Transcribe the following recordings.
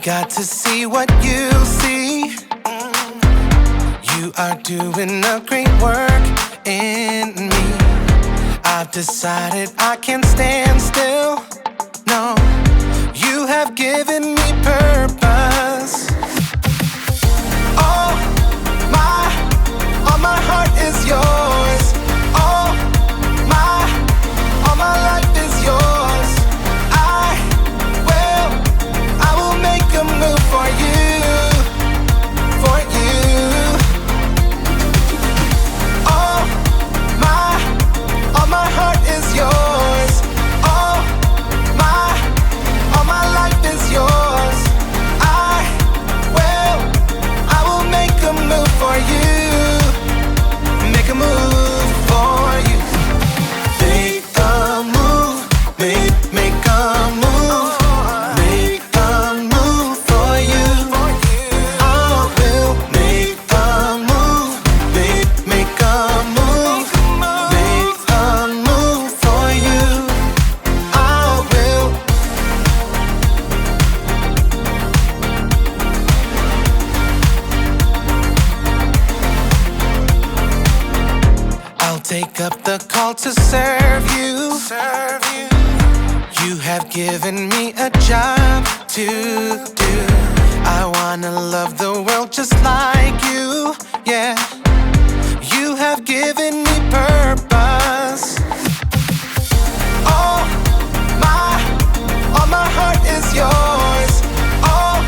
got to see what you see. You are doing a great work in me. I've decided I can't stand still. No, you have given me purpose. All my heart is yours. All my life is yours. I will make a move for you, for you. All my heart is yours. All my life is yours. I will make a move for you. Make a move for you. Make a move, make a move. Make a move for you. I will make a move, make a move. Make a move for you. I will. I'll take up the call to serve you. You have given me a job to do. I wanna love the world just like you. Yeah, you have given me purpose. All my heart is yours. All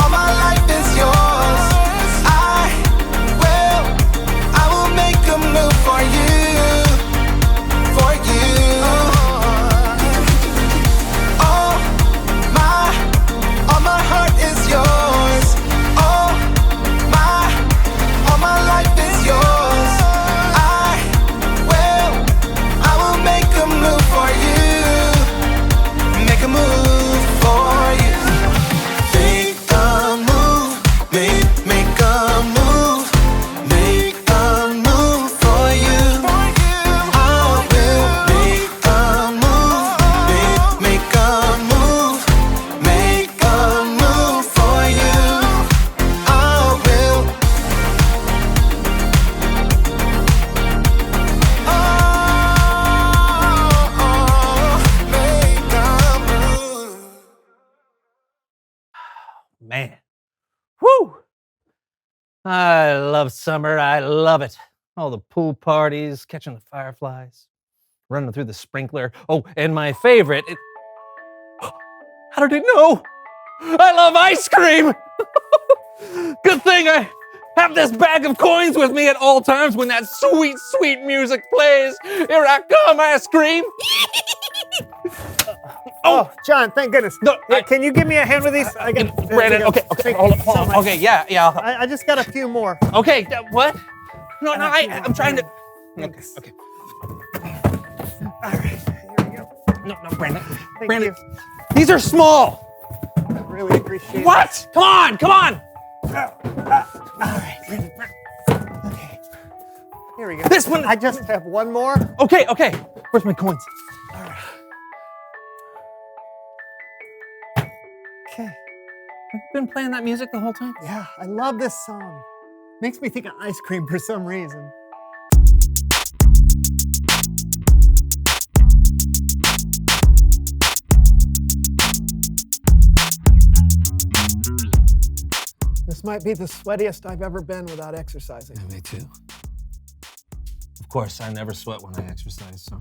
my life is yours. I will make a move for you, for you. All my heart is yours. All my life is yours. I will make a move for you. Make a move for you. Make a move, make a move. Make a move for you. I will make a move, make a move. Make a move for you. I will. Make a move. Man. Woo! I love summer. I love it. All the pool parties, catching the fireflies, running through the sprinkler. Oh, and my favorite. How did it know? I love ice cream! Good thing I have this bag of coins with me at all times when that sweet, sweet music plays. Here I come, ice cream! Oh, John, thank goodness. No, Here, can you give me a hand with these? Brandon, okay, hold on. Okay, yeah. I just got a few more. Okay, what? No, I'm trying to. Okay. All right, here we go. No, Brandon. Thank Brandon, you. these are small. I really appreciate it. What? Come on. All right. Okay. Here we go. This one. I just have one more. Okay. Where's my coins? All right. Okay. Have you been playing that music the whole time? Yeah, I love this song. Makes me think of ice cream for some reason. This might be the sweatiest I've ever been without exercising. Yeah, me too. Of course, I never sweat when I exercise, so. I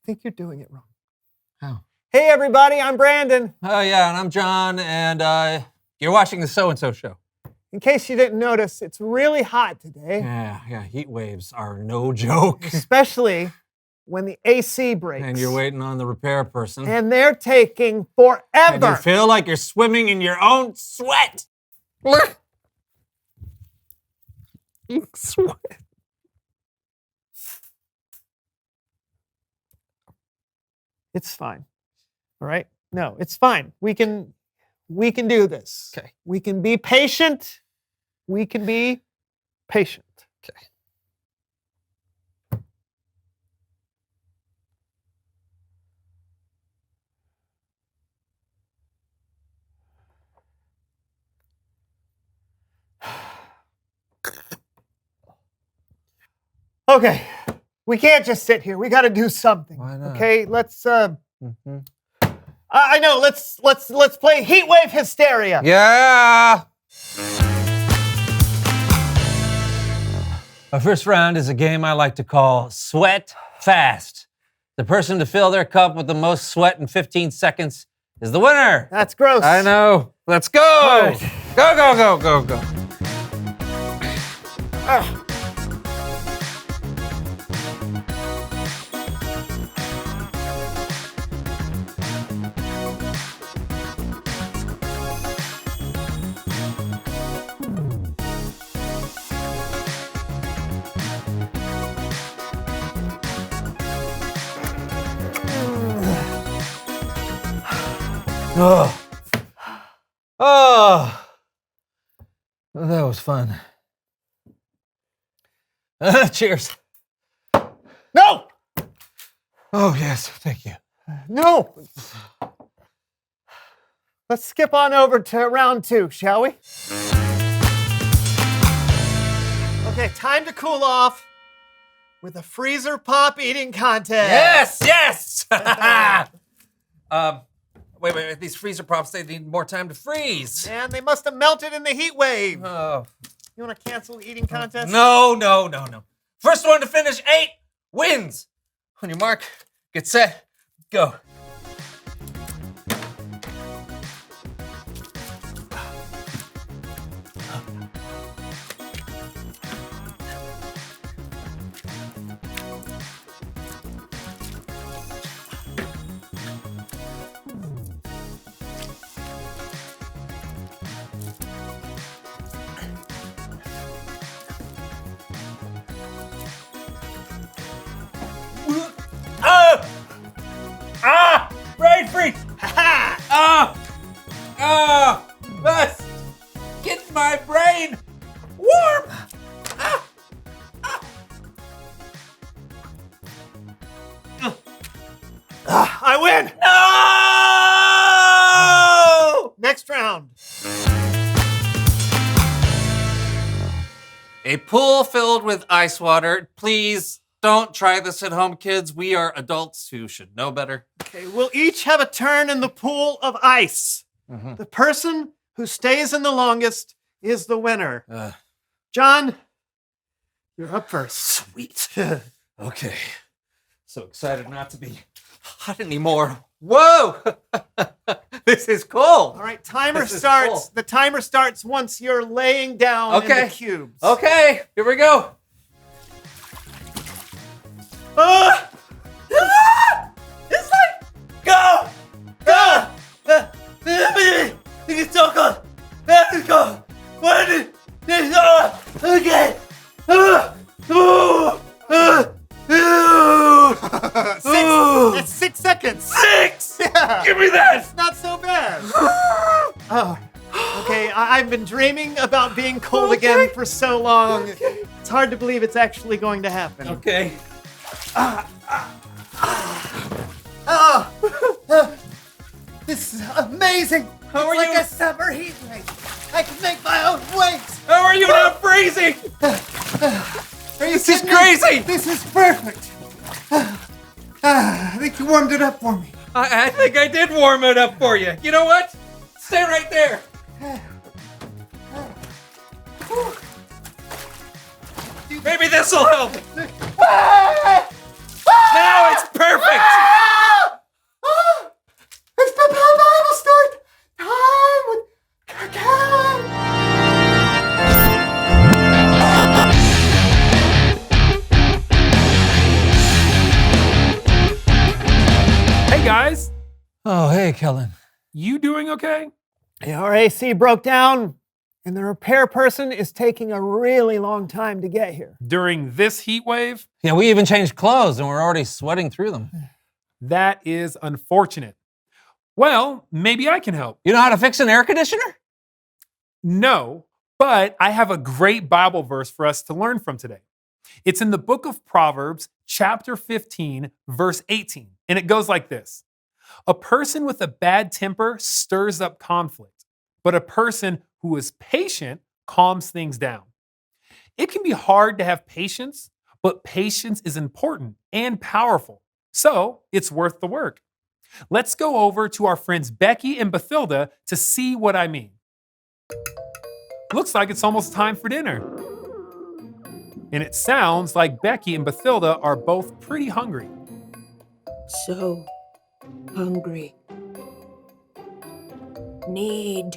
think you're doing it wrong. How? Hey everybody, I'm Brandon. Oh yeah, and I'm John, and you're watching the So-and-So Show. In case you didn't notice, it's really hot today. Yeah, heat waves are no joke. Especially when the AC breaks. And you're waiting on the repair person. And they're taking forever. And you feel like you're swimming in your own sweat. Sweat. It's fine. All right? No, it's fine. We can do this. Okay. We can be patient. We can be patient. Okay. Okay, we can't just sit here. We got to do something. Why not? Okay, let's. Mhm. I know. Let's play Heat Wave Hysteria. Yeah. Our first round is a game I like to call Sweat Fast. The person to fill their cup with the most sweat in 15 seconds is the winner. That's gross. I know. Let's go. right. Go, go, go, go, go. Oh. Oh. That was fun. Cheers. No, Oh, yes. Thank you. no. Let's skip on over to round 2, shall we? Okay, time to cool off with a freezer pop eating contest. Yes, wait. These freezer pops, they need more time to freeze. And they must have melted in the heat wave. Oh. You want to cancel the eating contest? No. First one to finish 8 wins. On your mark, get set, go. Brain freeze! Best! Get my brain warm! I win. No! Next round. A pool filled with ice water. Please don't try this at home, kids. We are adults who should know better. Okay, we'll each have a turn in the pool of ice. Mhm. The person who stays in the longest is the winner. Uh, John, you're up first. Sweet. Okay. So excited not to be hot anymore. Whoa! This is cool. All right, timer This is starts. cool. The timer starts once you're laying down in Okay. the cubes. Okay, here we go. It's like, go! It's so cold. Let's go. Okay. It's 6 seconds. 6! Yeah. Give me that! It's not so bad. Oh. Okay, I've been dreaming about being cold again for so long. It's hard to believe it's actually going to happen. Okay. Oh, this is amazing. How are it's you? like a summer heat wave. I can make my own waves. How are you not freezing? Are you This is kidding me? crazy. This is perfect. I think you warmed it up for me. I think I did warm it up for you. You know what? Stay right there. Maybe this will help. Now it's perfect. It's the Bible start time with Cacao. Hey guys, Oh, hey, Kellen. you doing okay? Our AC broke down, and the repair person is taking a really long time to get here. During this heat wave? Yeah, we even changed clothes and we're already sweating through them. That is unfortunate. Well, maybe I can help. You know how to fix an air conditioner? No, but I have a great Bible verse for us to learn from today. It's in the book of Proverbs, chapter 15, verse 18, and it goes like this. A person with a bad temper stirs up conflict, but a person who is patient calms things down. It can be hard to have patience, But patience is important and powerful, so it's worth the work. Let's go over to our friends Becky and Bathilda to see what I mean. Looks like it's almost time for dinner. And it sounds like Becky and Bathilda are both pretty hungry. So hungry. Need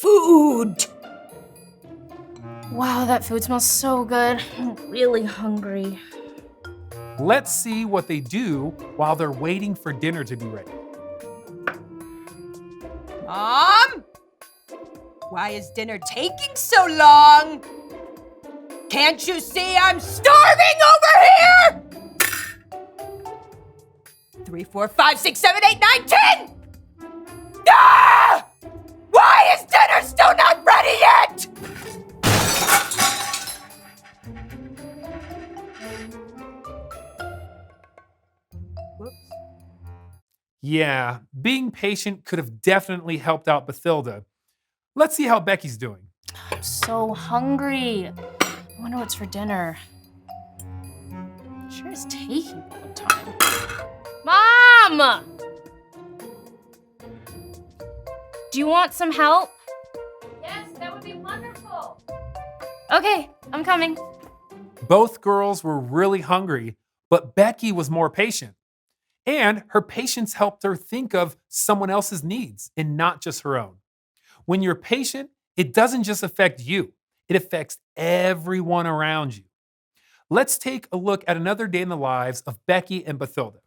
food. Wow, that food smells so good. I'm really hungry. Let's see what they do while they're waiting for dinner to be ready. Mom? Why is dinner taking so long? Can't you see I'm starving over here? 3, 4, 5, 6, 7, 8, 9, 10! Ah! Why is dinner still not ready yet? Whoops. Yeah, being patient could have definitely helped out Bathilda. Let's see how Becky's doing. I'm so hungry. I wonder what's for dinner. Sure is taking all the time. Mom! Do you want some help? Yes, that would be wonderful. Okay, I'm coming. Both girls were really hungry, but Becky was more patient. And her patience helped her think of someone else's needs and not just her own. When you're patient, it doesn't just affect you, it affects everyone around you. Let's take a look at another day in the lives of Becky and Bathilda.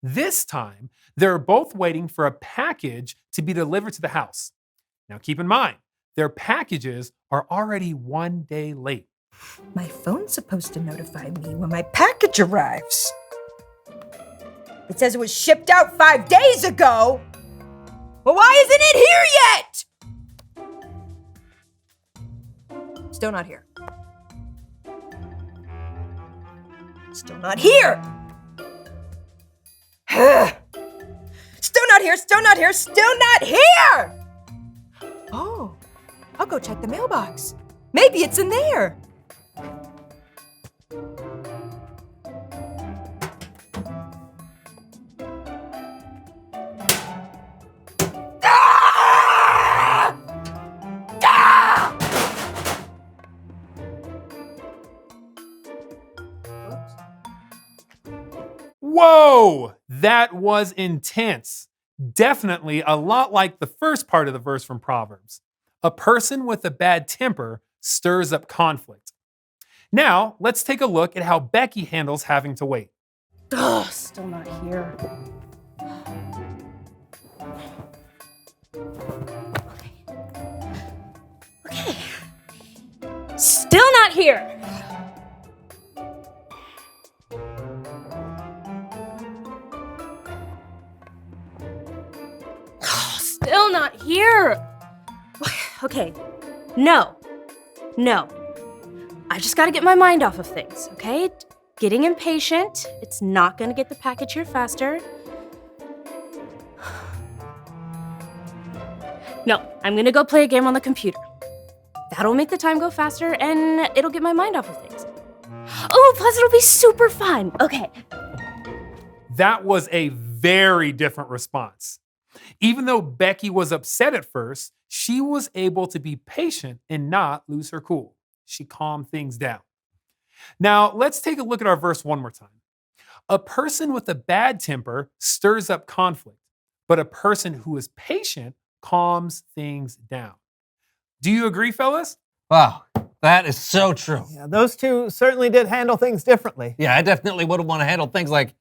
This time, they're both waiting for a package to be delivered to the house. Now keep in mind, their packages are already 1 day late. My phone's supposed to notify me when my package arrives. It says it was shipped out 5 days ago. But why isn't it here yet? Still not here. Still not here. Still not here, still not here, still not here! Oh, I'll go check the mailbox. Maybe it's in there. Ah! Ah! Oops. Whoa, that was intense. Definitely a lot like the first part of the verse from Proverbs. A person with a bad temper stirs up conflict. Now, let's take a look at how Becky handles having to wait. Ugh, still not here. Okay. Still not here. Still not here. Okay. No. I just gotta get my mind off of things, okay? Getting impatient. It's not gonna get the package here faster. No, I'm gonna go play a game on the computer. That'll make the time go faster and it'll get my mind off of things. Oh, plus it'll be super fun. Okay. That was a very different response. Even though Becky was upset at first, she was able to be patient and not lose her cool. She calmed things down. Now, let's take a look at our verse one more time. A person with a bad temper stirs up conflict, but a person who is patient calms things down. Do you agree, fellas? Wow, that is so true. Yeah, those two certainly did handle things differently. Yeah, I definitely would have want to handle things like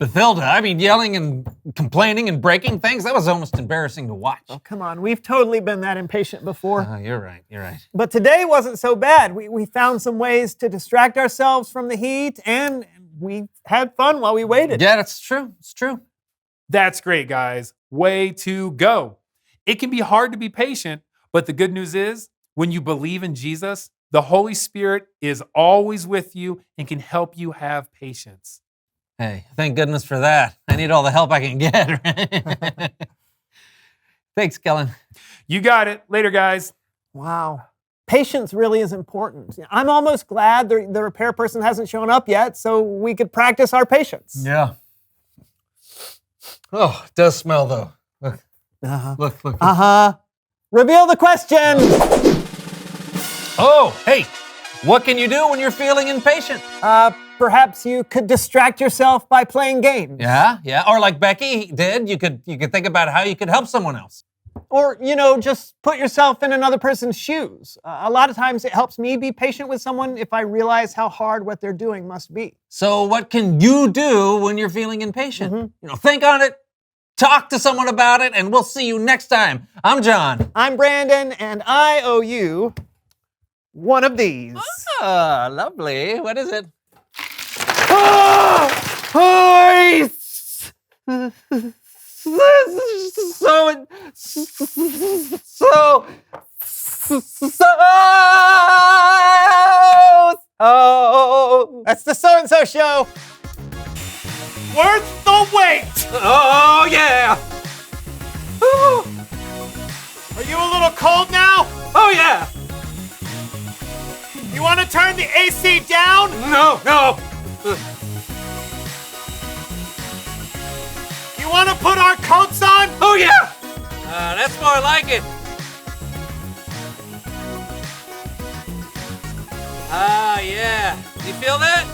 Bathilda. I mean, yelling and complaining and breaking things, that was almost embarrassing to watch. Oh, come on, we've totally been that impatient before. You're right. But today wasn't so bad. We found some ways to distract ourselves from the heat, and we had fun while we waited. Yeah, that's true. It's true. That's great, guys. Way to go. It can be hard to be patient, but the good news is when you believe in Jesus, the Holy Spirit is always with you and can help you have patience. Hey, thank goodness for that. I need all the help I can get. Right? Thanks, Kellen. You got it. Later, guys. Wow. patience really is important. I'm almost glad the repair person hasn't shown up yet so we could practice our patience. Yeah. Oh, it does smell though. Look. Uh-huh. Look. Uh-huh. Reveal the question! Oh, hey. What can you do when you're feeling impatient? Perhaps you could distract yourself by playing games. Yeah. Or like Becky did, you could think about how you could help someone else. Or, just put yourself in another person's shoes. A lot of times it helps me be patient with someone if I realize how hard what they're doing must be. So what can you do when you're feeling impatient? Think on it, talk to someone about it, and we'll see you next time. I'm John. I'm Brandon, and I owe you one of these. Ah, lovely. What is it? That's the So-and-So Show. Worth the wait! Oh, yeah. Are you a little cold now? Oh, yeah. You want to turn the AC down? No. You want to put our coats on? Oh, yeah. That's more like it. Ah, yeah. You feel that?